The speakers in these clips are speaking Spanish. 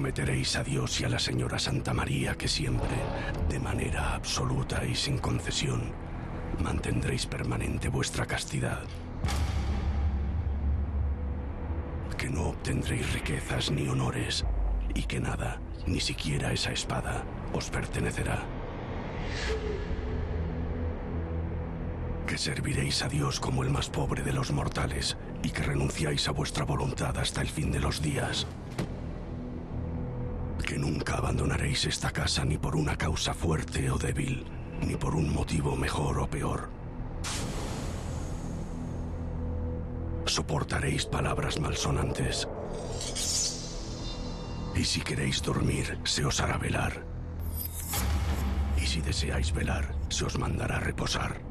prometeréis a Dios y a la señora Santa María que siempre, de manera absoluta y sin concesión, mantendréis permanente vuestra castidad. Que no obtendréis riquezas ni honores y que nada, ni siquiera esa espada, os pertenecerá. Que serviréis a Dios como el más pobre de los mortales y que renunciáis a vuestra voluntad hasta el fin de los días. Que nunca abandonaréis esta casa ni por una causa fuerte o débil, ni por un motivo mejor o peor. Soportaréis palabras malsonantes. Y si queréis dormir, se os hará velar. Y si deseáis velar, se os mandará reposar.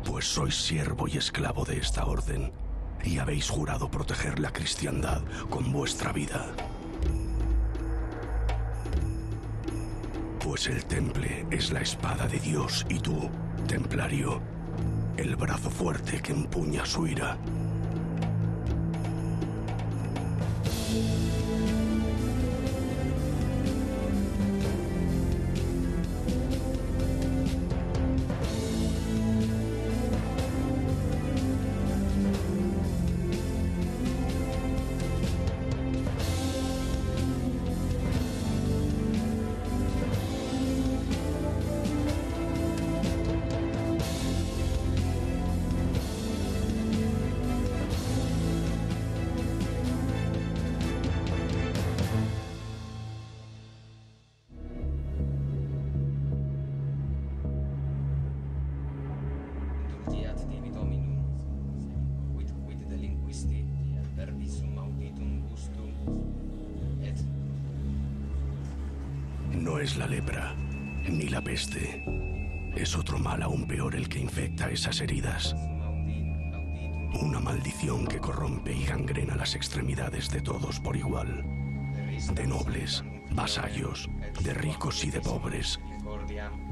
Pues sois siervo y esclavo de esta orden, y habéis jurado proteger la cristiandad con vuestra vida. Pues el temple es la espada de Dios y tú, templario, el brazo fuerte que empuña su ira. No es la lepra, ni la peste. Es otro mal aún peor el que infecta esas heridas. Una maldición que corrompe y gangrena las extremidades de todos por igual. De nobles, vasallos, de ricos y de pobres.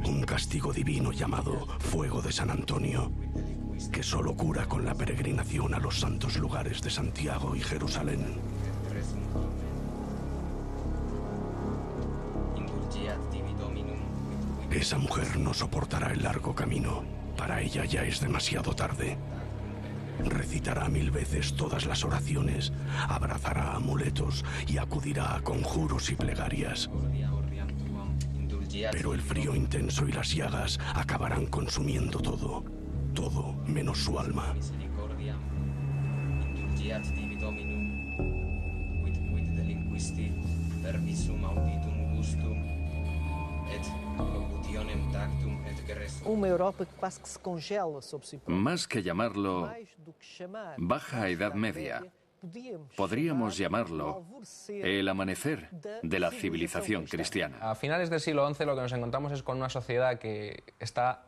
Un castigo divino llamado Fuego de San Antonio, que solo cura con la peregrinación a los santos lugares de Santiago y Jerusalén. Esa mujer no soportará el largo camino. Para ella ya es demasiado tarde. Recitará 1000 veces todas las oraciones, abrazará amuletos y acudirá a conjuros y plegarias. Pero el frío intenso y las llagas acabarán consumiendo todo, todo menos su alma. Uma Europa que quase que se congela sob si própria. Más que llamarlo Baja Edad Media, podríamos llamarlo el amanecer de la civilización cristiana. A finales del siglo XI lo que nos encontramos es con una sociedad que está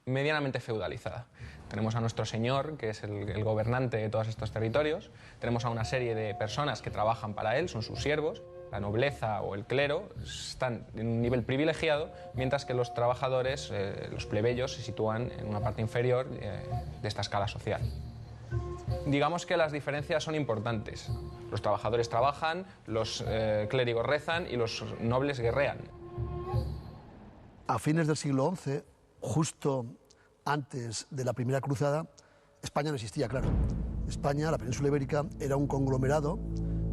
medianamente feudalizada. Tenemos a nuestro señor, que es el gobernante de todos estos territorios, tenemos a una serie de personas que trabajan para él, son sus siervos. La nobleza o el clero están en un nivel privilegiado, mientras que los trabajadores, los plebeyos, se sitúan en una parte inferior de esta escala social. Digamos que las diferencias son importantes. Los trabajadores trabajan, los clérigos rezan y los nobles guerrean. A fines del siglo XI, justo antes de la Primera Cruzada, España no existía, claro. España, la península ibérica, era un conglomerado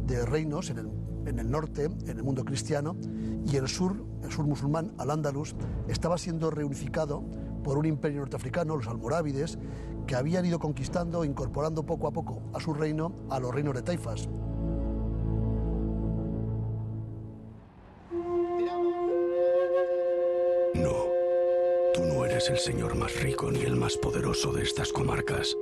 de reinos en el norte, en el mundo cristiano, y el sur musulmán, al-Ándalus, estaba siendo reunificado por un imperio norteafricano, los almorávides, que habían ido conquistando e incorporando poco a poco a su reino a los reinos de taifas. No, tú no eres el señor más rico ni el más poderoso de estas comarcas.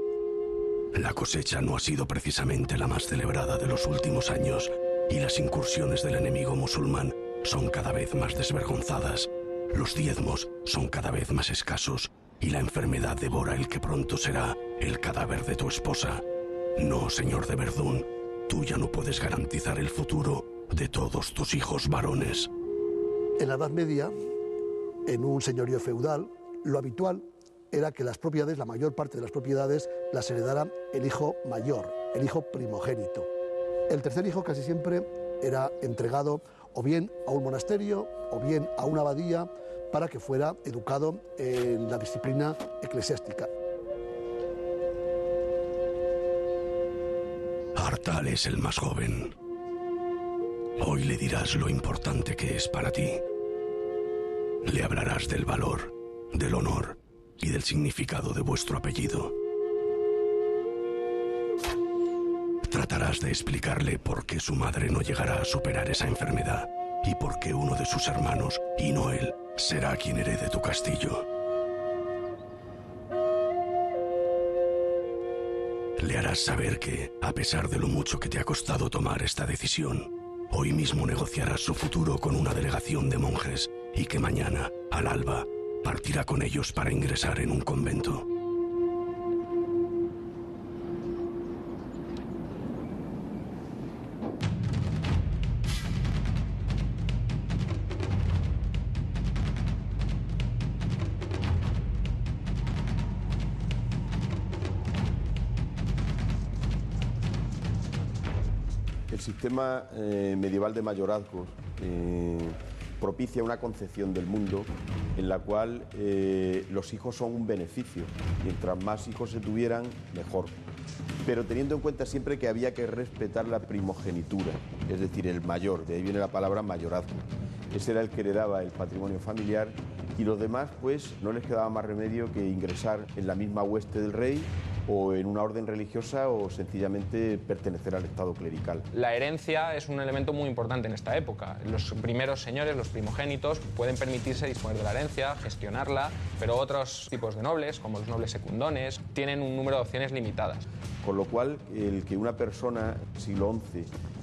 La cosecha no ha sido precisamente la más celebrada de los últimos años y las incursiones del enemigo musulmán son cada vez más desvergonzadas. Los diezmos son cada vez más escasos y la enfermedad devora el que pronto será el cadáver de tu esposa. No, señor de Verdún, tú ya no puedes garantizar el futuro de todos tus hijos varones. En la Edad Media, en un señorío feudal, lo habitual era que las propiedades, la mayor parte de las propiedades, las heredara el hijo mayor, el hijo primogénito. El tercer hijo casi siempre era entregado o bien a un monasterio o bien a una abadía para que fuera educado en la disciplina eclesiástica. Artal es el más joven. Hoy le dirás lo importante que es para ti. Le hablarás del valor, del honor y del significado de vuestro apellido. Tratarás de explicarle por qué su madre no llegará a superar esa enfermedad y por qué uno de sus hermanos, y no él, será quien herede tu castillo. Le harás saber que, a pesar de lo mucho que te ha costado tomar esta decisión, hoy mismo negociarás su futuro con una delegación de monjes y que mañana, al alba, partirá con ellos para ingresar en un convento. El sistema medieval de mayorazgos propicia una concepción del mundo en la cual los hijos son un beneficio. Mientras más hijos se tuvieran, mejor. Pero teniendo en cuenta siempre que había que respetar la primogenitura, es decir, el mayor, de ahí viene la palabra mayorazgo. Ese era el que heredaba el patrimonio familiar y los demás, pues, no les quedaba más remedio que ingresar en la misma hueste del rey o en una orden religiosa o sencillamente pertenecer al estado clerical. La herencia es un elemento muy importante en esta época. Los primeros señores, los primogénitos, pueden permitirse disponer de la herencia, gestionarla, pero otros tipos de nobles, como los nobles secundones, tienen un número de opciones limitadas. Con lo cual, el que una persona, siglo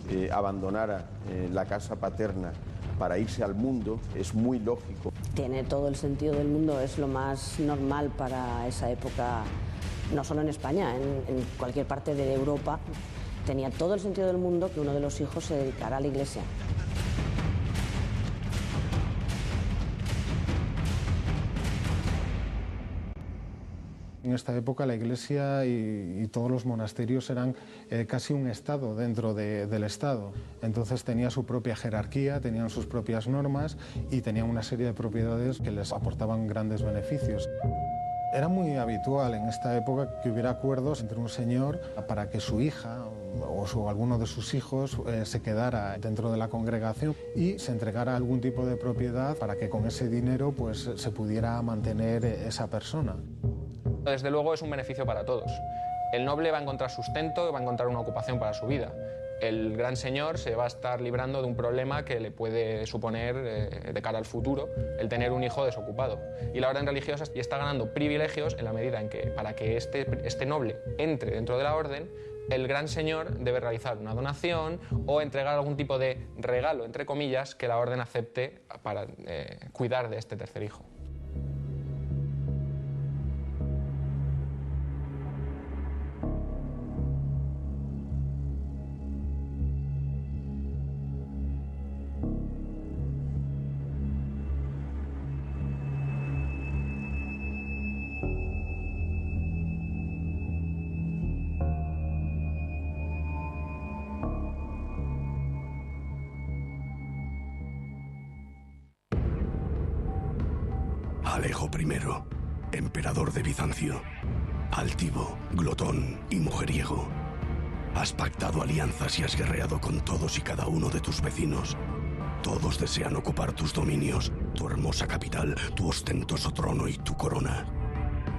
XI, abandonara la casa paterna para irse al mundo es muy lógico. Tiene todo el sentido del mundo, es lo más normal para esa época. No solo en España, en cualquier parte de Europa, tenía todo el sentido del mundo que uno de los hijos se dedicara a la Iglesia. En esta época la Iglesia y todos los monasterios eran casi un Estado dentro del Estado. Entonces tenía su propia jerarquía, tenían sus propias normas y tenían una serie de propiedades que les aportaban grandes beneficios. Era muy habitual en esta época que hubiera acuerdos entre un señor para que su hija o alguno de sus hijos se quedara dentro de la congregación y se entregara algún tipo de propiedad para que con ese dinero pues, se pudiera mantener esa persona. Desde luego es un beneficio para todos. El noble va a encontrar sustento, va a encontrar una ocupación para su vida. El gran señor se va a estar librando de un problema que le puede suponer de cara al futuro el tener un hijo desocupado. Y la orden religiosa ya está ganando privilegios en la medida en que para que este noble entre dentro de la orden, el gran señor debe realizar una donación o entregar algún tipo de regalo, entre comillas, que la orden acepte para cuidar de este tercer hijo. Alejo I, emperador de Bizancio, altivo, glotón y mujeriego. Has pactado alianzas y has guerreado con todos y cada uno de tus vecinos. Todos desean ocupar tus dominios, tu hermosa capital, tu ostentoso trono y tu corona.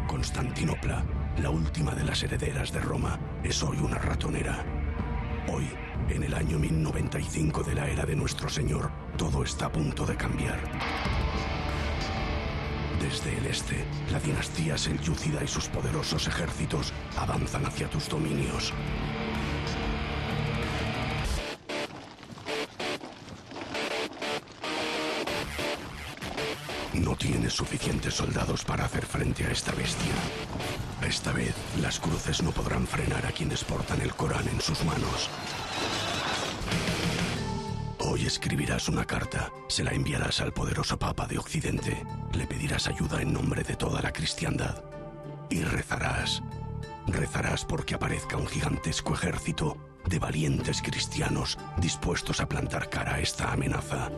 Constantinopla, la última de las herederas de Roma, es hoy una ratonera. Hoy, en el año 1095 de la era de nuestro Señor, todo está a punto de cambiar. Desde el este, la dinastía selyúcida y sus poderosos ejércitos avanzan hacia tus dominios. No tienes suficientes soldados para hacer frente a esta bestia. Esta vez, las cruces no podrán frenar a quienes portan el Corán en sus manos. Hoy escribirás una carta, se la enviarás al poderoso Papa de Occidente, le pedirás ayuda en nombre de toda la cristiandad y rezarás. Rezarás porque aparezca un gigantesco ejército de valientes cristianos dispuestos a plantar cara a esta amenaza.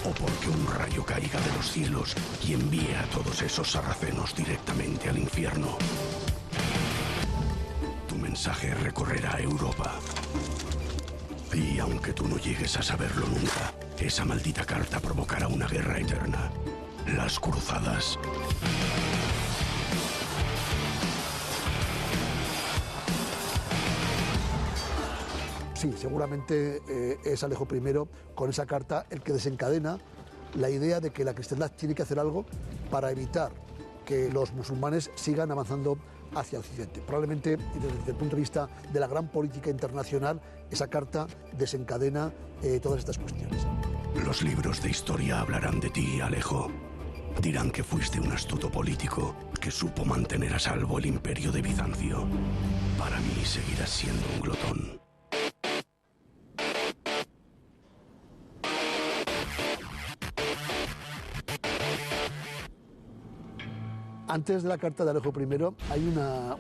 O porque un rayo caiga de los cielos y envíe a todos esos sarracenos directamente al infierno. Tu mensaje recorrerá Europa. Y aunque tú no llegues a saberlo nunca, esa maldita carta provocará una guerra eterna. Las cruzadas. Sí, seguramente es Alejo I, con esa carta, el que desencadena la idea de que la cristiandad tiene que hacer algo para evitar que los musulmanes sigan avanzando hacia Occidente. Probablemente, desde el punto de vista de la gran política internacional, esa carta desencadena todas estas cuestiones. Los libros de historia hablarán de ti, Alejo. Dirán que fuiste un astuto político que supo mantener a salvo el imperio de Bizancio. Para mí seguirás siendo un glotón. Antes de la carta de Alejo I hay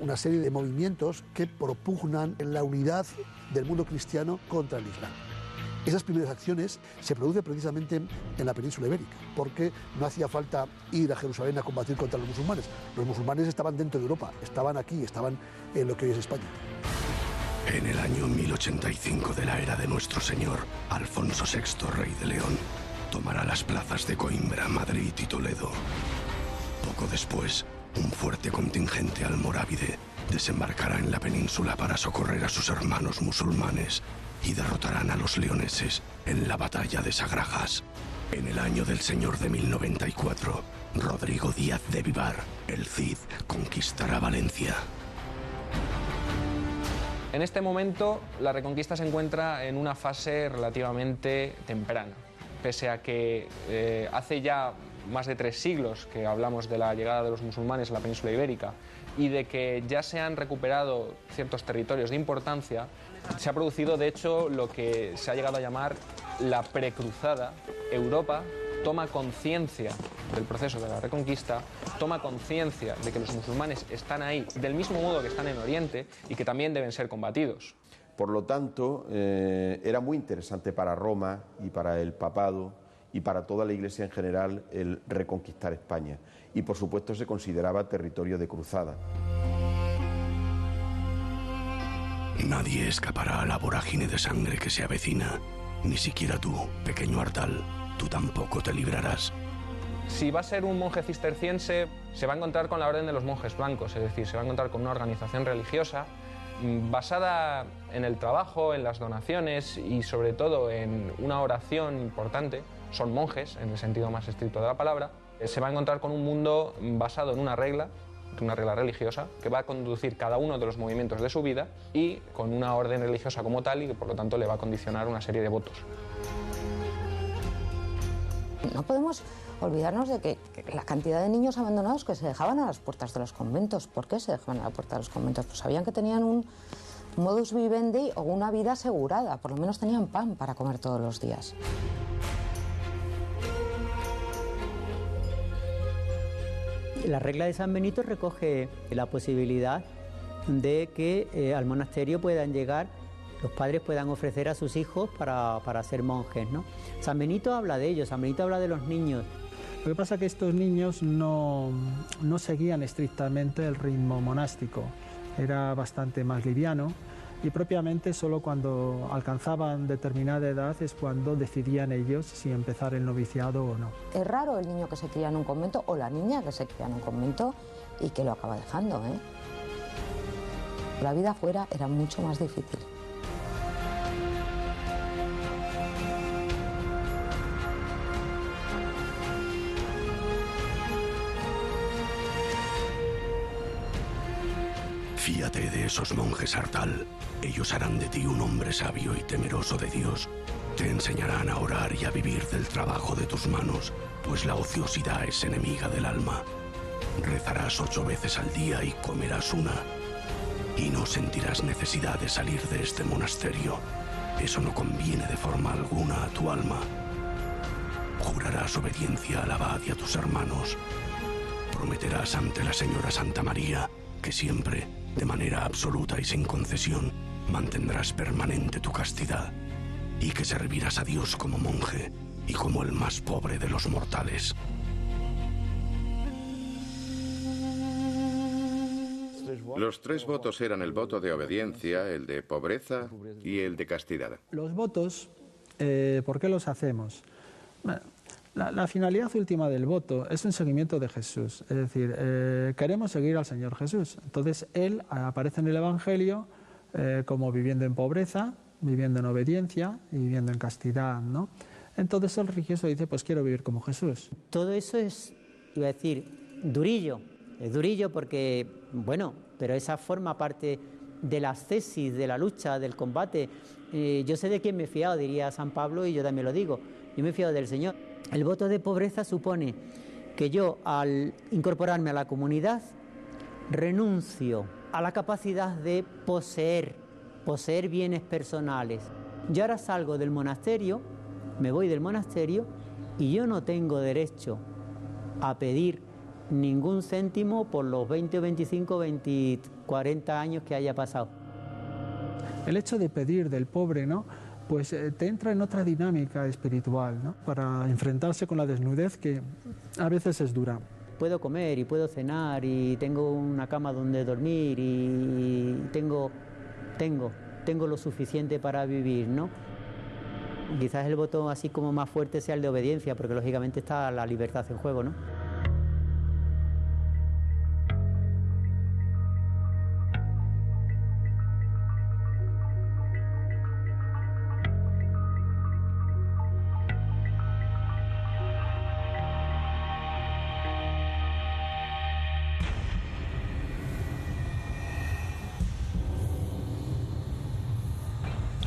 una serie de movimientos que propugnan la unidad del mundo cristiano contra el Islam. Esas primeras acciones se producen precisamente en la península ibérica, porque no hacía falta ir a Jerusalén a combatir contra los musulmanes. Los musulmanes estaban dentro de Europa, estaban aquí, estaban en lo que hoy es España. En el año 1085 de la era de nuestro Señor, Alfonso VI, rey de León, tomará las plazas de Coimbra, Madrid y Toledo. Poco después, un fuerte contingente almorávide desembarcará en la península para socorrer a sus hermanos musulmanes y derrotarán a los leoneses en la batalla de Sagrajas. En el año del Señor de 1094, Rodrigo Díaz de Vivar, el Cid, conquistará Valencia. En este momento, la Reconquista se encuentra en una fase relativamente temprana, pese a que hace ya más de 3 siglos que hablamos de la llegada de los musulmanes a la península ibérica y de que ya se han recuperado ciertos territorios de importancia. Se ha producido, de hecho, lo que se ha llegado a llamar la precruzada. Europa toma conciencia del proceso de la Reconquista, toma conciencia de que los musulmanes están ahí del mismo modo que están en Oriente y que también deben ser combatidos. Por lo tanto, era muy interesante para Roma y para el papado y para toda la Iglesia en general el reconquistar España. Y por supuesto se consideraba territorio de cruzada. Nadie escapará a la vorágine de sangre que se avecina. Ni siquiera tú, pequeño Ardal, tú tampoco te librarás. Si va a ser un monje cisterciense, se va a encontrar con la Orden de los Monjes Blancos, es decir, se va a encontrar con una organización religiosa basada en el trabajo, en las donaciones y sobre todo en una oración importante. Son monjes, en el sentido más estricto de la palabra. Se va a encontrar con un mundo basado en una regla religiosa que va a conducir cada uno de los movimientos de su vida y con una orden religiosa como tal y que por lo tanto le va a condicionar una serie de votos. No podemos olvidarnos de que la cantidad de niños abandonados que se dejaban a las puertas de los conventos. ¿Por qué se dejaban a la puerta de los conventos? Pues sabían que tenían un modus vivendi o una vida asegurada, por lo menos tenían pan para comer todos los días. La regla de San Benito recoge la posibilidad de que al monasterio puedan llegar, los padres puedan ofrecer a sus hijos para ser monjes, ¿no? San Benito habla de ellos, San Benito habla de los niños. Lo que pasa es que estos niños no seguían estrictamente el ritmo monástico, era bastante más liviano y propiamente solo cuando alcanzaban determinada edad es cuando decidían ellos si empezar el noviciado o no. Es raro el niño que se cría en un convento o la niña que se cría en un convento y que lo acaba dejando, ¿eh? La vida fuera era mucho más difícil. Fíate de esos monjes, Ardal. Ellos harán de ti un hombre sabio y temeroso de Dios. Te enseñarán a orar y a vivir del trabajo de tus manos, pues la ociosidad es enemiga del alma. Rezarás 8 veces al día y comerás una. Y no sentirás necesidad de salir de este monasterio. Eso no conviene de forma alguna a tu alma. Jurarás obediencia al abad y a tus hermanos. Prometerás ante la Señora Santa María que siempre, de manera absoluta y sin concesión, mantendrás permanente tu castidad y que servirás a Dios como monje y como el más pobre de los mortales. Los 3 votos eran el voto de obediencia, el de pobreza y el de castidad. Los votos, ¿por qué los hacemos? Bueno, la finalidad última del voto es un seguimiento de Jesús, es decir, queremos seguir al Señor Jesús. Entonces, Él aparece en el Evangelio como viviendo en pobreza, viviendo en obediencia y viviendo en castidad, ¿no? Entonces el religioso dice, pues quiero vivir como Jesús. Todo eso es, iba a decir, durillo. Es durillo porque, bueno, pero esa forma parte de la ascesis, de la lucha, del combate. Yo sé de quién me he fiado, diría San Pablo, y yo también lo digo. Yo me he fiado del Señor. El voto de pobreza supone que yo, al incorporarme a la comunidad, renuncio a la capacidad de poseer bienes personales. Yo ahora salgo del monasterio, me voy del monasterio y yo no tengo derecho a pedir ningún céntimo por los 20 o 25, 20, 40 años que haya pasado. El hecho de pedir del pobre, ¿no?, pues te entra en otra dinámica espiritual, ¿no?, para enfrentarse con la desnudez que a veces es dura. Puedo comer y puedo cenar y tengo una cama donde dormir y tengo lo suficiente para vivir, ¿no? Quizás el voto así como más fuerte sea el de obediencia, porque lógicamente está la libertad en juego, ¿no?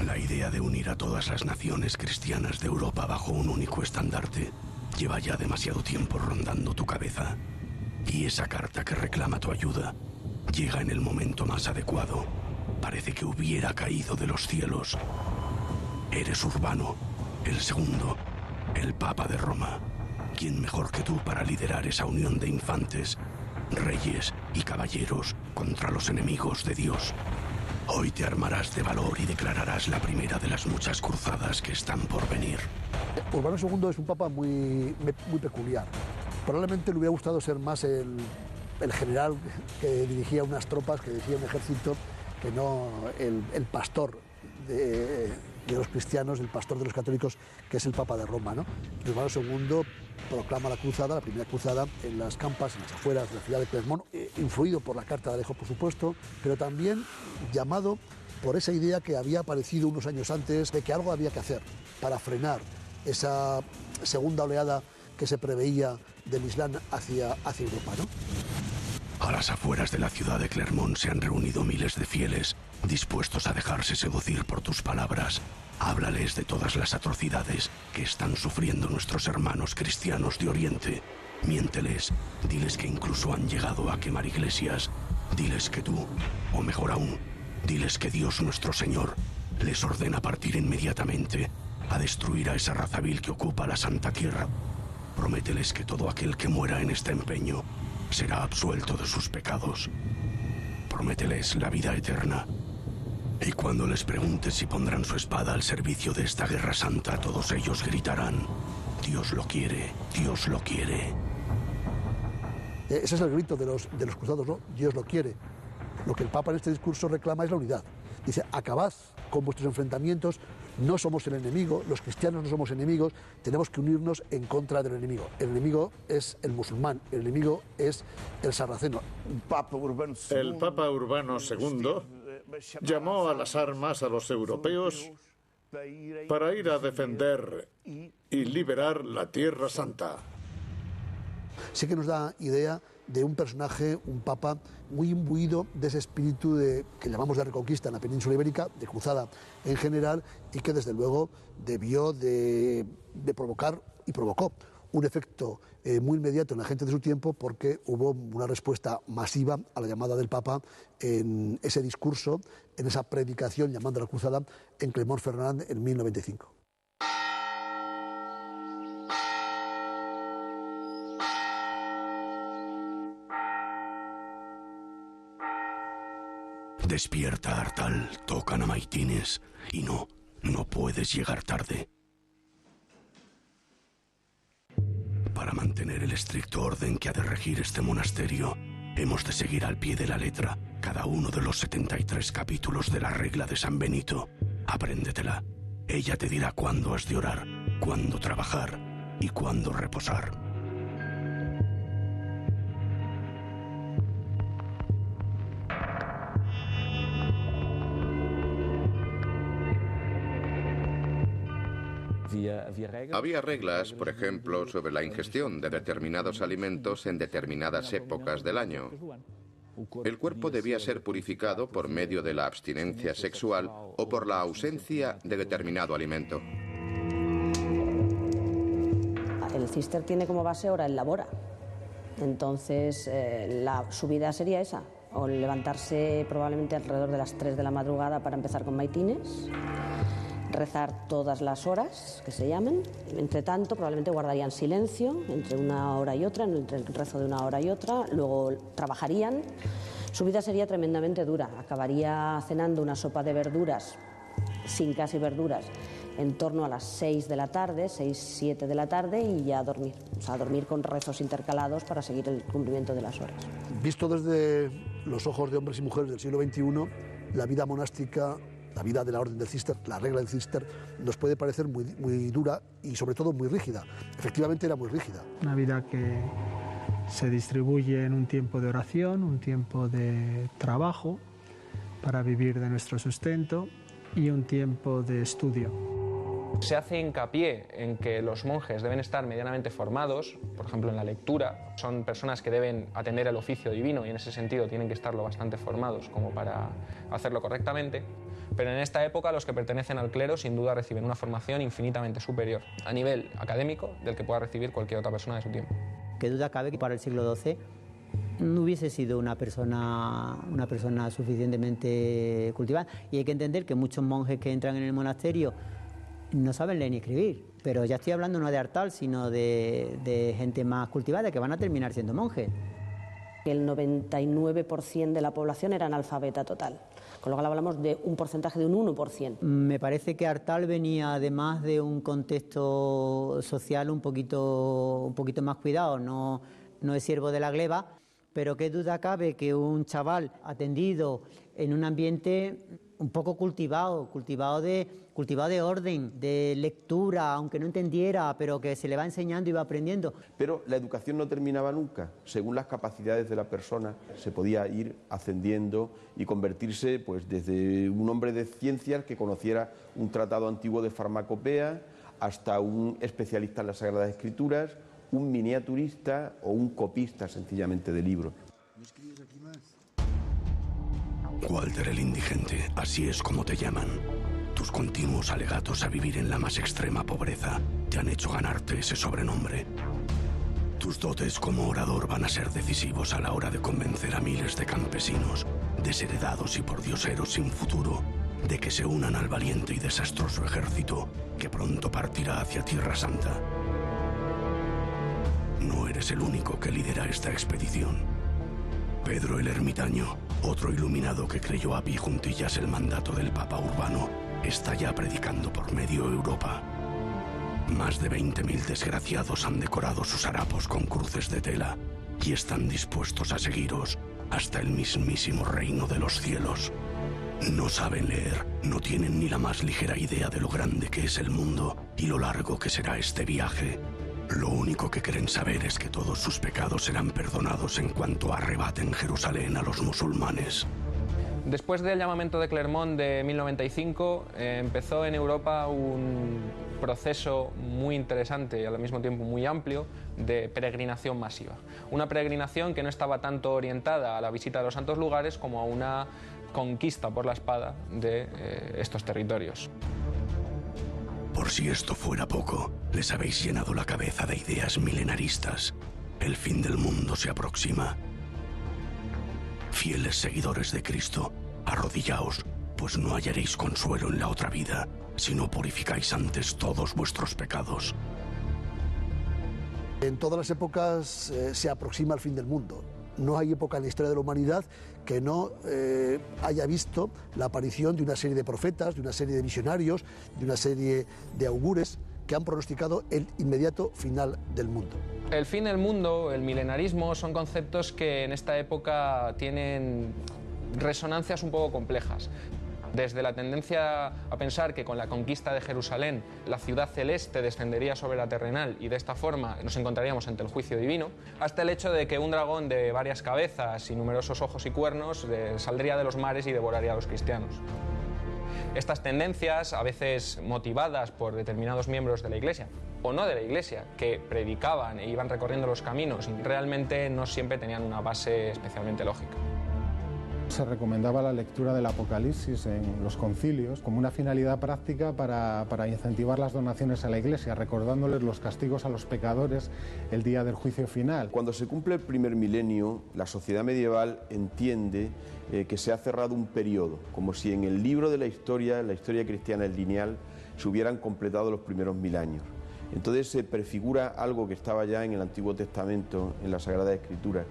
La idea de unir a todas las naciones cristianas de Europa bajo un único estandarte lleva ya demasiado tiempo rondando tu cabeza. Y esa carta que reclama tu ayuda llega en el momento más adecuado. Parece que hubiera caído de los cielos. Eres Urbano, el segundo, el Papa de Roma. ¿Quién mejor que tú para liderar esa unión de infantes, reyes y caballeros contra los enemigos de Dios? Hoy te armarás de valor y declararás la primera de las muchas cruzadas que están por venir. Urbano II es un papa muy peculiar. Probablemente le hubiera gustado ser más el general que dirigía unas tropas, que dirigía un ejército, que no el pastor de los cristianos, el pastor de los católicos, que es el Papa de Roma, ¿no? Urbano II proclama la cruzada, la primera cruzada, en las campas, en las afueras de la ciudad de Clermont, influido por la Carta de Alejo, por supuesto, pero también llamado por esa idea que había aparecido unos años antes de que algo había que hacer para frenar esa segunda oleada que se preveía del Islam hacia Europa, ¿no? A las afueras de la ciudad de Clermont se han reunido miles de fieles, dispuestos a dejarse seducir por tus palabras. Háblales de todas las atrocidades que están sufriendo nuestros hermanos cristianos de Oriente. Miénteles, diles que incluso han llegado a quemar iglesias. Diles que tú, o mejor aún, diles que Dios nuestro Señor les ordena partir inmediatamente a destruir a esa raza vil que ocupa la Santa Tierra. Promételes que todo aquel que muera en este empeño será absuelto de sus pecados. Promételes la vida eterna. Y cuando les preguntes si pondrán su espada al servicio de esta guerra santa, todos ellos gritarán: Dios lo quiere, Dios lo quiere. Ese es el grito de los cruzados, ¿no? Dios lo quiere. Lo que el Papa en este discurso reclama es la unidad. Dice, acabad con vuestros enfrentamientos, no somos el enemigo, los cristianos no somos enemigos, tenemos que unirnos en contra del enemigo. El enemigo es el musulmán, el enemigo es el sarraceno. El Papa Urbano II llamó a las armas a los europeos para ir a defender y liberar la Tierra Santa. Sí que nos da idea de un personaje, un papa, muy imbuido de ese espíritu que llamamos de reconquista en la península ibérica, de cruzada en general, y que desde luego debió de provocar, y provocó, un efecto muy inmediato en la gente de su tiempo, porque hubo una respuesta masiva a la llamada del Papa en ese discurso, en esa predicación llamando a la cruzada en Clermont-Ferrand en 1095. Despierta, Artal, tocan a maitines. Y no puedes llegar tarde. Para mantener el estricto orden que ha de regir este monasterio, hemos de seguir al pie de la letra cada uno de los 73 capítulos de la regla de San Benito. Apréndetela. Ella te dirá cuándo has de orar, cuándo trabajar y cuándo reposar. Había reglas, por ejemplo, sobre la ingestión de determinados alimentos en determinadas épocas del año. El cuerpo debía ser purificado por medio de la abstinencia sexual o por la ausencia de determinado alimento. El cister tiene como base ahora el labora. Entonces, su vida sería esa, o levantarse probablemente alrededor de las 3 de la madrugada para empezar con maitines, rezar todas las horas que se llamen. Entre tanto, probablemente guardarían silencio entre una hora y otra, entre el rezo de una hora y otra, luego trabajarían. Su vida sería tremendamente dura. Acabaría cenando una sopa de verduras, sin casi verduras, en torno a las 6 de la tarde, 6, 7 de la tarde, y ya a dormir. O sea, a dormir con rezos intercalados para seguir el cumplimiento de las horas. Visto desde los ojos de hombres y mujeres del siglo XXI, la vida monástica, la vida de la orden del Cister, la regla del Cister, nos puede parecer muy dura y sobre todo muy rígida. Efectivamente era muy rígida. Una vida que se distribuye en un tiempo de oración, un tiempo de trabajo para vivir de nuestro sustento y un tiempo de estudio. Se hace hincapié en que los monjes deben estar medianamente formados, por ejemplo en la lectura. Son personas que deben atender el oficio divino y en ese sentido tienen que estarlo bastante formados como para hacerlo correctamente. Pero en esta época los que pertenecen al clero sin duda reciben una formación infinitamente superior a nivel académico del que pueda recibir cualquier otra persona de su tiempo. Qué duda cabe que para el siglo XII no hubiese sido una persona suficientemente cultivada. Y hay que entender que muchos monjes que entran en el monasterio no saben leer ni escribir. Pero ya estoy hablando no de Artal, sino de gente más cultivada que van a terminar siendo monjes. El 99% de la población era analfabeta total, con lo cual hablamos de un porcentaje de un 1%. Me parece que Artal venía además de un contexto social un poquito más cuidado, no es siervo de la gleba, pero qué duda cabe que un chaval atendido en un ambiente un poco cultivado de orden, de lectura, aunque no entendiera, pero que se le va enseñando y va aprendiendo. Pero la educación no terminaba nunca. Según las capacidades de la persona, se podía ir ascendiendo y convertirse pues, desde un hombre de ciencias que conociera un tratado antiguo de farmacopea hasta un especialista en las Sagradas Escrituras, un miniaturista o un copista sencillamente de libros. Walter el Indigente, así es como te llaman. Tus continuos alegatos a vivir en la más extrema pobreza te han hecho ganarte ese sobrenombre. Tus dotes como orador van a ser decisivos a la hora de convencer a miles de campesinos, desheredados y pordioseros sin futuro, de que se unan al valiente y desastroso ejército que pronto partirá hacia Tierra Santa. No eres el único que lidera esta expedición. Pedro el Ermitaño, otro iluminado que creyó a pie juntillas el mandato del Papa Urbano, está ya predicando por medio Europa. Más de 20.000 desgraciados han decorado sus harapos con cruces de tela y están dispuestos a seguiros hasta el mismísimo reino de los cielos. No saben leer, no tienen ni la más ligera idea de lo grande que es el mundo y lo largo que será este viaje. Lo único que quieren saber es que todos sus pecados serán perdonados en cuanto arrebaten Jerusalén a los musulmanes. Después del llamamiento de Clermont de 1095, empezó en Europa un proceso muy interesante y al mismo tiempo muy amplio de peregrinación masiva. Una peregrinación que no estaba tanto orientada a la visita de los santos lugares como a una conquista por la espada de estos territorios. Por si esto fuera poco, les habéis llenado la cabeza de ideas milenaristas. El fin del mundo se aproxima. Fieles seguidores de Cristo, arrodillaos, pues no hallaréis consuelo en la otra vida, si no purificáis antes todos vuestros pecados. En todas las épocas se aproxima el fin del mundo. No hay época en la historia de la humanidad que no haya visto la aparición de una serie de profetas, de una serie de visionarios, de una serie de augures que han pronosticado el inmediato final del mundo. El fin del mundo, el milenarismo, son conceptos que en esta época tienen resonancias un poco complejas. Desde la tendencia a pensar que con la conquista de Jerusalén la ciudad celeste descendería sobre la terrenal y de esta forma nos encontraríamos ante el juicio divino, hasta el hecho de que un dragón de varias cabezas y numerosos ojos y cuernos saldría de los mares y devoraría a los cristianos. Estas tendencias, a veces motivadas por determinados miembros de la Iglesia o no de la Iglesia, que predicaban e iban recorriendo los caminos, realmente no siempre tenían una base especialmente lógica. Se recomendaba la lectura del Apocalipsis en los concilios como una finalidad práctica para incentivar las donaciones a la Iglesia, recordándoles los castigos a los pecadores el día del juicio final. Cuando se cumple el primer milenio, la sociedad medieval entiende que se ha cerrado un periodo, como si en el libro de la historia cristiana, el lineal, se hubieran completado los primeros 1000 años. Entonces se prefigura algo que estaba ya en el Antiguo Testamento, en la Sagrada Escritura,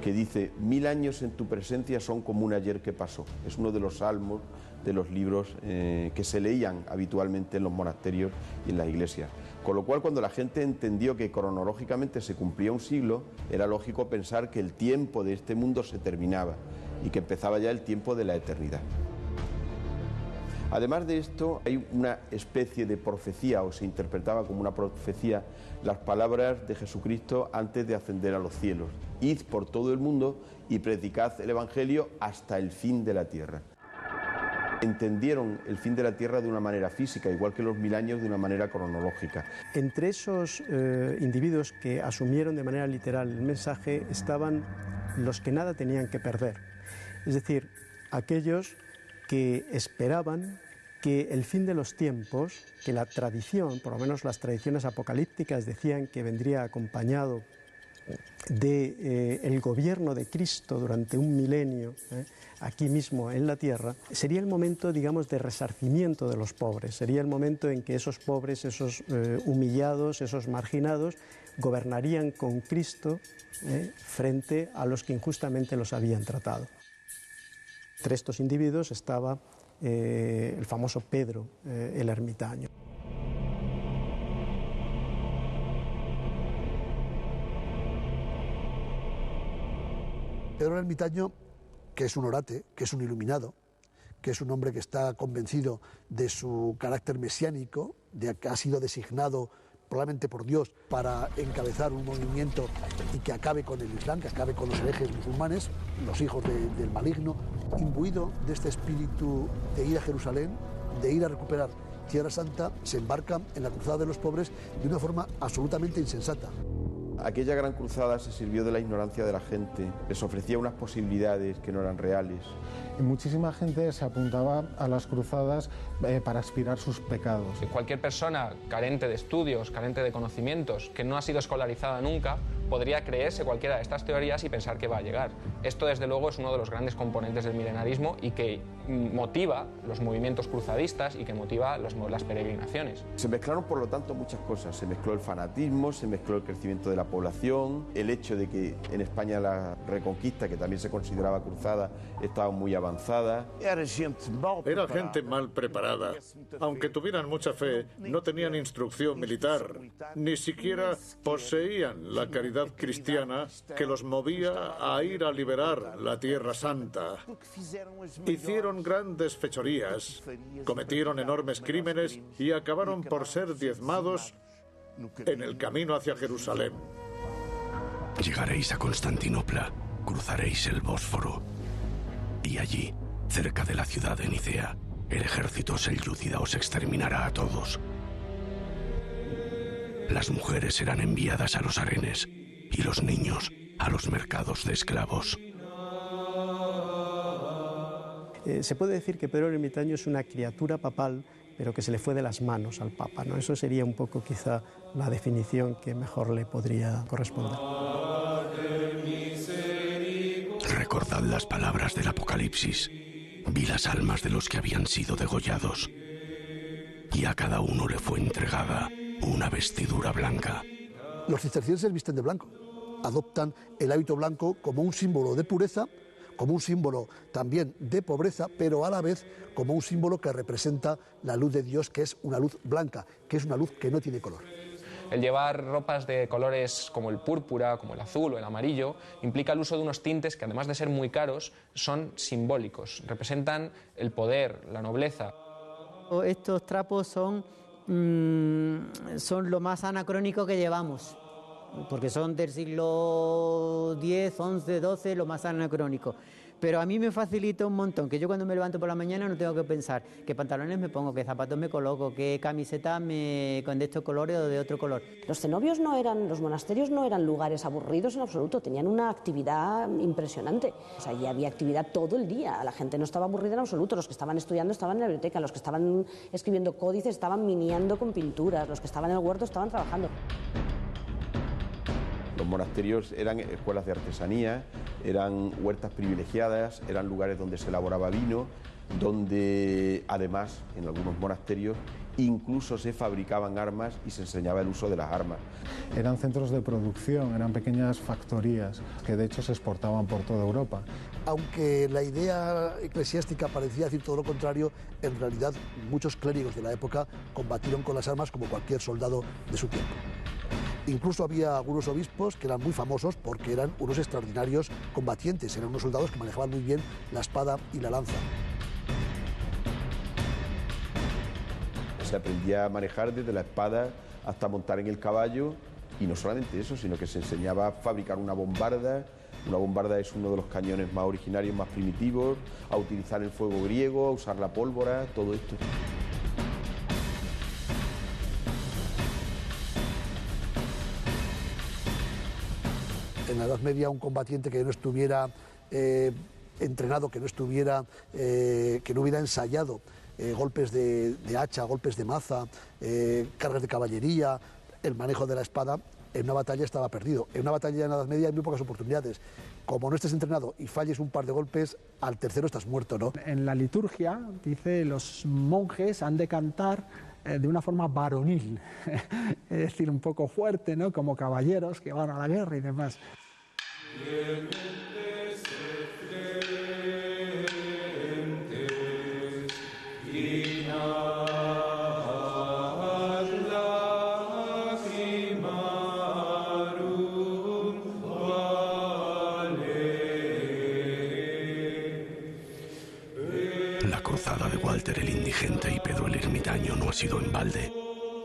que dice: 1000 años en tu presencia son como un ayer que pasó. Es uno de los salmos de los libros que se leían habitualmente en los monasterios y en las iglesias. Con lo cual, cuando la gente entendió que cronológicamente se cumplía un siglo, era lógico pensar que el tiempo de este mundo se terminaba y que empezaba ya el tiempo de la eternidad. Además de esto, hay una especie de profecía, o se interpretaba como una profecía, las palabras de Jesucristo antes de ascender a los cielos: id por todo el mundo y predicad el Evangelio hasta el fin de la tierra. Entendieron el fin de la tierra de una manera física, igual que los 1000 años de una manera cronológica. Entre esos individuos que asumieron de manera literal el mensaje estaban los que nada tenían que perder, es decir, aquellos que esperaban que el fin de los tiempos, que la tradición, por lo menos las tradiciones apocalípticas, decían que vendría acompañado del gobierno de Cristo durante un milenio, aquí mismo en la tierra, sería el momento, digamos, de resarcimiento de los pobres, sería el momento en que esos pobres, esos humillados, esos marginados, gobernarían con Cristo frente a los que injustamente los habían tratado. Entre estos individuos estaba el famoso Pedro el ermitaño. Pedro el ermitaño, que es un orate, que es un iluminado, que es un hombre que está convencido de su carácter mesiánico, de que ha sido designado probablemente por Dios para encabezar un movimiento y que acabe con el Islam, que acabe con los herejes musulmanes, los hijos del maligno, imbuido de este espíritu de ir a Jerusalén, de ir a recuperar Tierra Santa, se embarca en la cruzada de los pobres de una forma absolutamente insensata. Aquella gran cruzada se sirvió de la ignorancia de la gente, les ofrecía unas posibilidades que no eran reales. Y muchísima gente se apuntaba a las cruzadas para expiar sus pecados. Cualquier persona carente de estudios, carente de conocimientos, que no ha sido escolarizada nunca, podría creerse cualquiera de estas teorías y pensar que va a llegar. Esto, desde luego, es uno de los grandes componentes del milenarismo y que motiva los movimientos cruzadistas y que motiva las peregrinaciones. Se mezclaron, por lo tanto, muchas cosas. Se mezcló el fanatismo, se mezcló el crecimiento de la población, el hecho de que en España la Reconquista, que también se consideraba cruzada, estaba muy avanzada. Era gente mal preparada. Aunque tuvieran mucha fe, no tenían instrucción militar, ni siquiera poseían la caridad cristiana que los movía a ir a liberar la Tierra Santa. Hicieron grandes fechorías, cometieron enormes crímenes y acabaron por ser diezmados en el camino hacia Jerusalén. Llegaréis a Constantinopla, cruzaréis el Bósforo y allí, cerca de la ciudad de Nicea, el ejército selyúcida os exterminará a todos. Las mujeres serán enviadas a los harenes y los niños a los mercados de esclavos. Se puede decir que Pedro el ermitaño es una criatura papal, pero que se le fue de las manos al Papa, ¿no? Eso sería un poco quizá la definición que mejor le podría corresponder. Recordad las palabras del Apocalipsis. Vi las almas de los que habían sido degollados, y a cada uno le fue entregada una vestidura blanca. Los cistercienses visten de blanco. adoptan el hábito blanco como un símbolo de pureza, como un símbolo también de pobreza, pero a la vez como un símbolo que representa la luz de Dios, que es una luz blanca, que es una luz que no tiene color. El llevar ropas de colores como el púrpura, como el azul o el amarillo, implica el uso de unos tintes que, además de ser muy caros, son simbólicos, representan el poder, la nobleza. Estos trapos son lo más anacrónico que llevamos, porque son del siglo X, XI, XII, lo más anacrónico. Pero a mí me facilita un montón, que yo cuando me levanto por la mañana no tengo que pensar qué pantalones me pongo, qué zapatos me coloco, qué camiseta con de estos colores o de otro color. Los cenobios los monasterios no eran lugares aburridos en absoluto, tenían una actividad impresionante. O sea, allí había actividad todo el día, la gente no estaba aburrida en absoluto, los que estaban estudiando estaban en la biblioteca, los que estaban escribiendo códices estaban miniando con pinturas, los que estaban en el huerto estaban trabajando. Los monasterios eran escuelas de artesanía, eran huertas privilegiadas, eran lugares donde se elaboraba vino, donde además en algunos monasterios incluso se fabricaban armas y se enseñaba el uso de las armas. Eran centros de producción, eran pequeñas factorías que de hecho se exportaban por toda Europa. Aunque la idea eclesiástica parecía decir todo lo contrario, en realidad muchos clérigos de la época combatieron con las armas como cualquier soldado de su tiempo. Incluso había algunos obispos que eran muy famosos porque eran unos extraordinarios combatientes, eran unos soldados que manejaban muy bien la espada y la lanza. Se aprendía a manejar desde la espada hasta montar en el caballo, y no solamente eso, sino que se enseñaba a fabricar una bombarda. Una bombarda es uno de los cañones más originarios, más primitivos, a utilizar el fuego griego, a usar la pólvora, todo esto. En la Edad Media un combatiente que no estuviera entrenado, que no hubiera ensayado golpes de hacha, golpes de maza, cargas de caballería, el manejo de la espada, en una batalla estaba perdido. En una batalla en la Edad Media hay muy pocas oportunidades. Como no estés entrenado y falles un par de golpes, al tercero estás muerto, ¿no? En la liturgia dice los monjes han de cantar de una forma varonil, es decir, un poco fuerte, ¿no? Como caballeros que van a la guerra y demás. La cruzada de Walter el Indigente y Pedro el Ermitaño no ha sido en balde.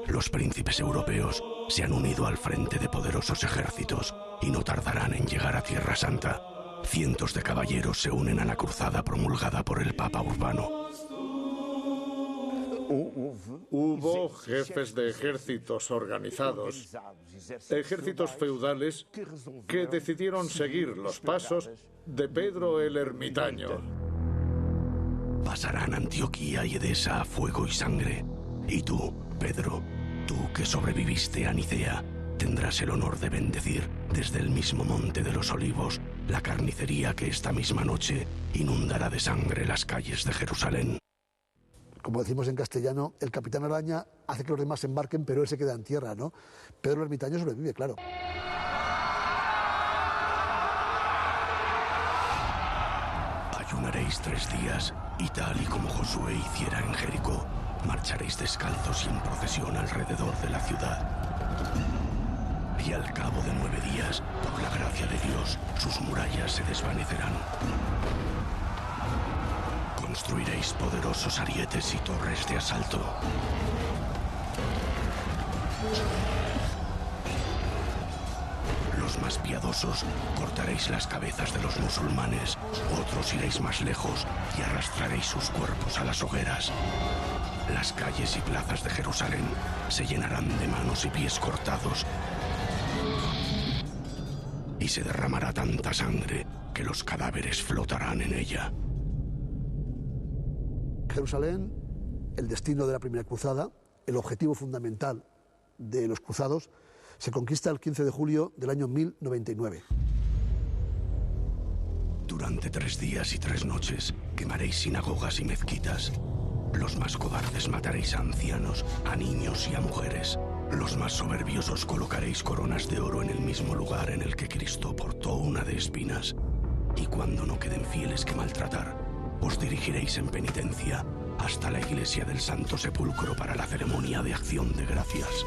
Los príncipes europeos se han unido al frente de poderosos ejércitos y no tardarán en llegar a Tierra Santa. Cientos de caballeros se unen a la cruzada promulgada por el Papa Urbano. Hubo jefes de ejércitos organizados, ejércitos feudales que decidieron seguir los pasos de Pedro el Ermitaño. Pasarán Antioquía y Edesa a fuego y sangre. Y tú, Pedro, tú que sobreviviste a Nicea, tendrás el honor de bendecir desde el mismo Monte de los Olivos la carnicería que esta misma noche inundará de sangre las calles de Jerusalén. Como decimos en castellano, el capitán Araña hace que los demás se embarquen, pero él se queda en tierra, ¿no? Pedro el Ermitaño sobrevive, claro. Ayunaréis 3 días y tal y como Josué hiciera en Jericó, marcharéis descalzos y en procesión alrededor de la ciudad. Y al cabo de 9 días, por la gracia de Dios, sus murallas se desvanecerán. Construiréis poderosos arietes y torres de asalto. Los más piadosos cortaréis las cabezas de los musulmanes, otros iréis más lejos y arrastraréis sus cuerpos a las hogueras. Las calles y plazas de Jerusalén se llenarán de manos y pies cortados y se derramará tanta sangre que los cadáveres flotarán en ella. Jerusalén, el destino de la primera cruzada, el objetivo fundamental de los cruzados, se conquista el 15 de julio del año 1099. Durante 3 días y 3 noches quemaréis sinagogas y mezquitas. Los más cobardes mataréis a ancianos, a niños y a mujeres. Los más soberbios os colocaréis coronas de oro en el mismo lugar en el que Cristo portó una de espinas. Y cuando no queden fieles que maltratar, os dirigiréis en penitencia hasta la iglesia del Santo Sepulcro para la ceremonia de acción de gracias.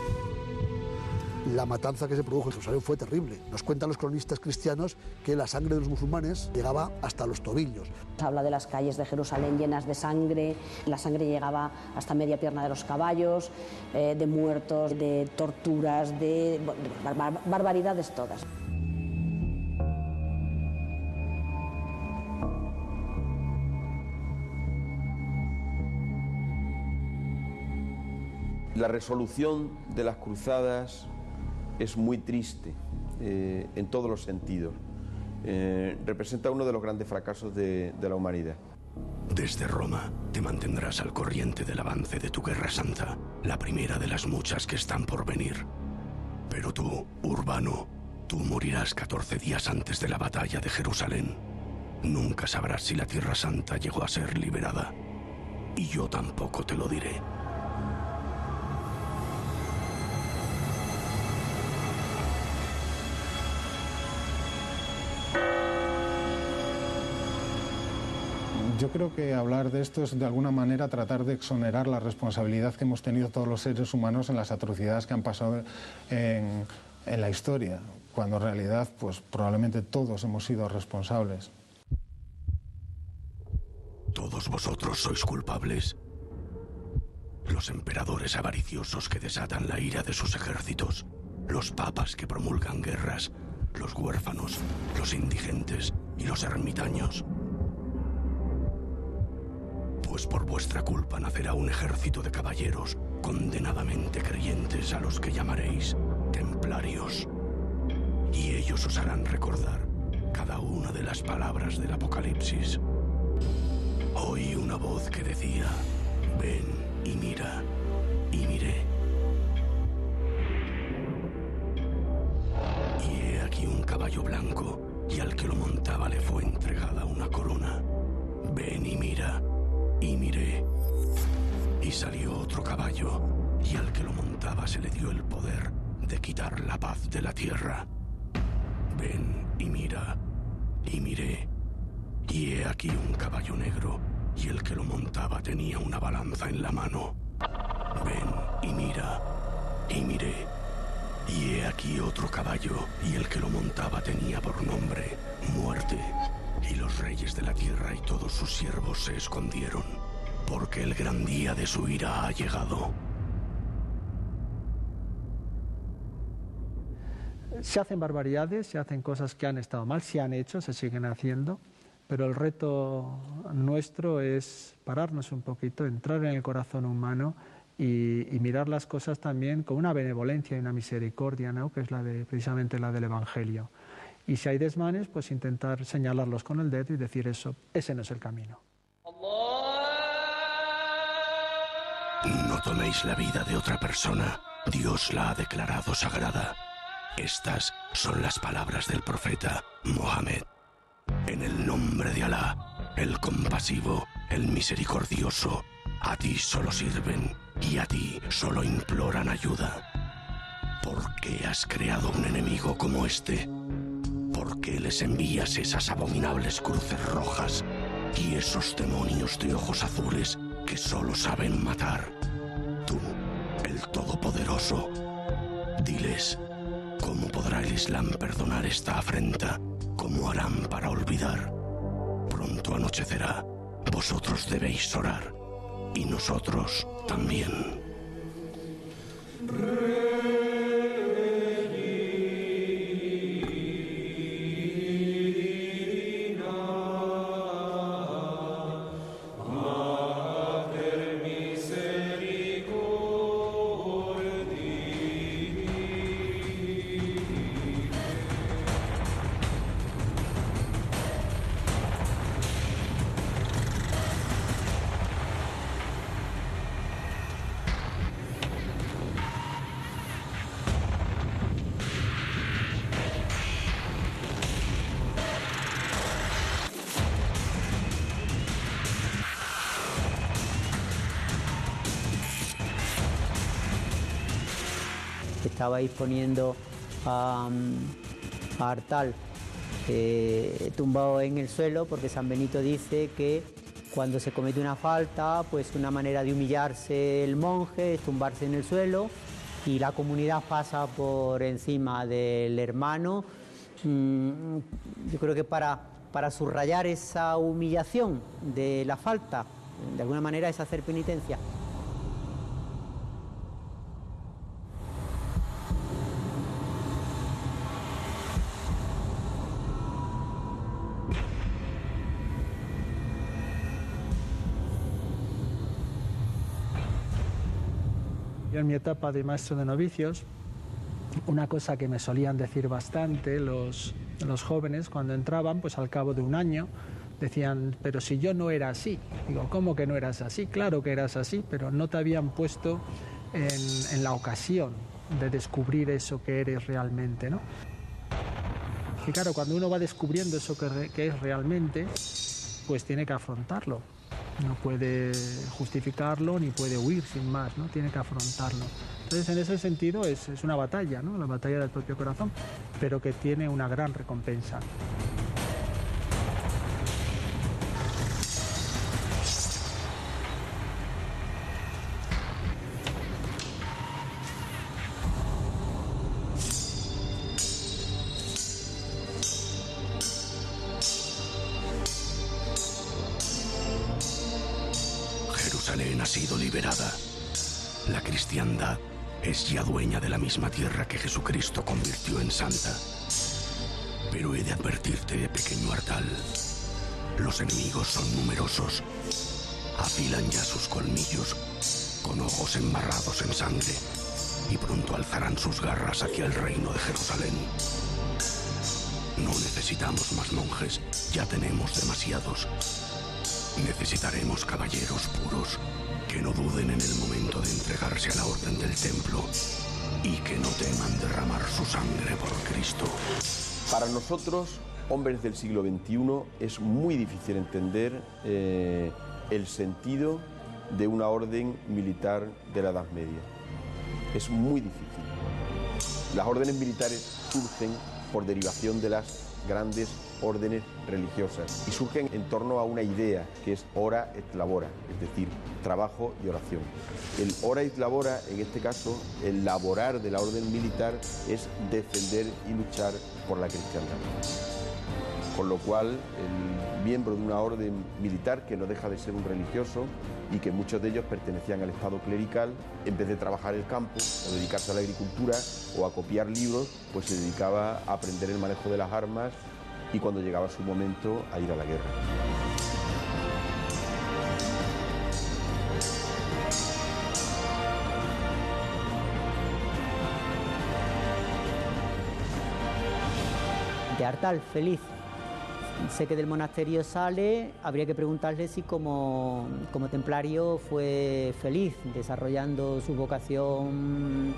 La matanza que se produjo en Jerusalén fue terrible. Nos cuentan los cronistas cristianos que la sangre de los musulmanes llegaba hasta los tobillos. Se habla de las calles de Jerusalén llenas de sangre, la sangre llegaba hasta media pierna de los caballos, de muertos, de torturas, de barbaridades todas. La resolución de las cruzadas es muy triste en todos los sentidos. Representa uno de los grandes fracasos de la humanidad. Desde Roma te mantendrás al corriente del avance de tu guerra santa, la primera de las muchas que están por venir. Pero tú, Urbano, tú morirás 14 días antes de la batalla de Jerusalén. Nunca sabrás si la Tierra Santa llegó a ser liberada. Y yo tampoco te lo diré. Yo creo que hablar de esto es de alguna manera tratar de exonerar la responsabilidad que hemos tenido todos los seres humanos en las atrocidades que han pasado en la historia, cuando en realidad pues probablemente todos hemos sido responsables. Todos vosotros sois culpables. Los emperadores avariciosos que desatan la ira de sus ejércitos, los papas que promulgan guerras, los huérfanos, los indigentes y los ermitaños. Pues por vuestra culpa nacerá un ejército de caballeros condenadamente creyentes a los que llamaréis templarios. Y ellos os harán recordar cada una de las palabras del Apocalipsis. Oí una voz que decía: ven y mira, y miré. Y he aquí un caballo blanco, y al que lo montaba le fue entregada una corona. Ven y mira, y miré. Y salió otro caballo, y al que lo montaba se le dio el poder de quitar la paz de la tierra. Ven y mira, y miré. Y he aquí un caballo negro, y el que lo montaba tenía una balanza en la mano. Ven y mira, y miré. Y he aquí otro caballo, y el que lo montaba tenía por nombre Muerte. Y los reyes de la tierra y todos sus siervos se escondieron, porque el gran día de su ira ha llegado. Se hacen barbaridades, se hacen cosas que han estado mal, se han hecho, se siguen haciendo, pero el reto nuestro es pararnos un poquito, entrar en el corazón humano y mirar las cosas también con una benevolencia y una misericordia, ¿no? Que es precisamente la del Evangelio. Y si hay desmanes, pues intentar señalarlos con el dedo y decir eso, ese no es el camino. No toméis la vida de otra persona, Dios la ha declarado sagrada. Estas son las palabras del profeta Mohammed. En el nombre de Alá, el compasivo, el misericordioso, a ti solo sirven y a ti solo imploran ayuda. ¿Por qué has creado un enemigo como este? ¿Por qué les envías esas abominables cruces rojas y esos demonios de ojos azules que solo saben matar? Tú, el Todopoderoso, diles, ¿cómo podrá el Islam perdonar esta afrenta? ¿Cómo harán para olvidar? Pronto anochecerá, vosotros debéis orar, y nosotros también. estabais poniendo a Artal tumbado en el suelo, porque San Benito dice que cuando se comete una falta, pues una manera de humillarse el monje es tumbarse en el suelo y la comunidad pasa por encima del hermano. Yo creo que para subrayar esa humillación de la falta, de alguna manera es hacer penitencia. En mi etapa de maestro de novicios, una cosa que me solían decir bastante los jóvenes cuando entraban, pues al cabo de un año, decían, pero si yo no era así. Digo, ¿cómo que no eras así? Claro que eras así, pero no te habían puesto en la ocasión de descubrir eso que eres realmente, ¿no? Y claro, cuando uno va descubriendo eso que es realmente, pues tiene que afrontarlo. No puede justificarlo ni puede huir sin más, ¿no? Tiene que afrontarlo. Entonces, en ese sentido, es una batalla, ¿no? La batalla del propio corazón, pero que tiene una gran recompensa. Jerusalén ha sido liberada. La cristiandad es ya dueña de la misma tierra que Jesucristo convirtió en santa. Pero he de advertirte, pequeño Artal, los enemigos son numerosos. Afilan ya sus colmillos, con ojos embarrados en sangre, y pronto alzarán sus garras hacia el reino de Jerusalén. No necesitamos más monjes, ya tenemos demasiados. Necesitaremos caballeros puros, que no duden en el momento de entregarse a la orden del templo y que no teman derramar su sangre por Cristo. Para nosotros, hombres del siglo XXI, es muy difícil entender el sentido de una orden militar de la Edad Media. Es muy difícil. Las órdenes militares surgen por derivación de las grandes órdenes religiosas y surgen en torno a una idea que es ora et labora, es decir, trabajo y oración. El ora et labora, en este caso, el laborar de la orden militar es defender y luchar por la cristiandad. Con lo cual, el miembro de una orden militar, que no deja de ser un religioso y que muchos de ellos pertenecían al estado clerical, en vez de trabajar el campo o dedicarse a la agricultura o a copiar libros, pues se dedicaba a aprender el manejo de las armas y cuando llegaba su momento a ir a la guerra. De Artal, feliz. Sé que del monasterio sale, habría que preguntarle si como templario fue feliz, desarrollando su vocación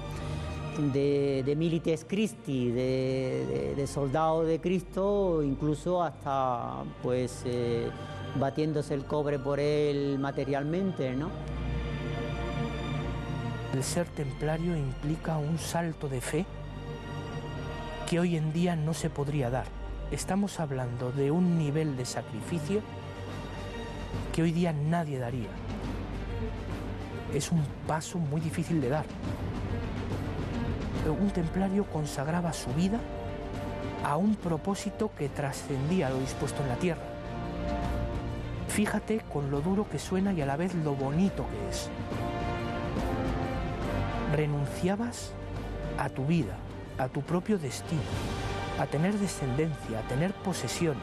de milites Christi, de soldado de Cristo, incluso hasta pues batiéndose el cobre por él materialmente, ¿no? El ser templario implica un salto de fe que hoy en día no se podría dar. Estamos hablando de un nivel de sacrificio que hoy día nadie daría. Es un paso muy difícil de dar. Un templario consagraba su vida a un propósito que trascendía lo dispuesto en la tierra. Fíjate con lo duro que suena y a la vez lo bonito que es. Renunciabas a tu vida, a tu propio destino, a tener descendencia, a tener posesiones,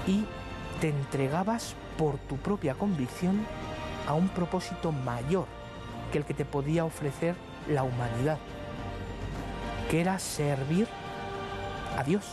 y te entregabas por tu propia convicción a un propósito mayor que el que te podía ofrecer la humanidad, que era servir a Dios.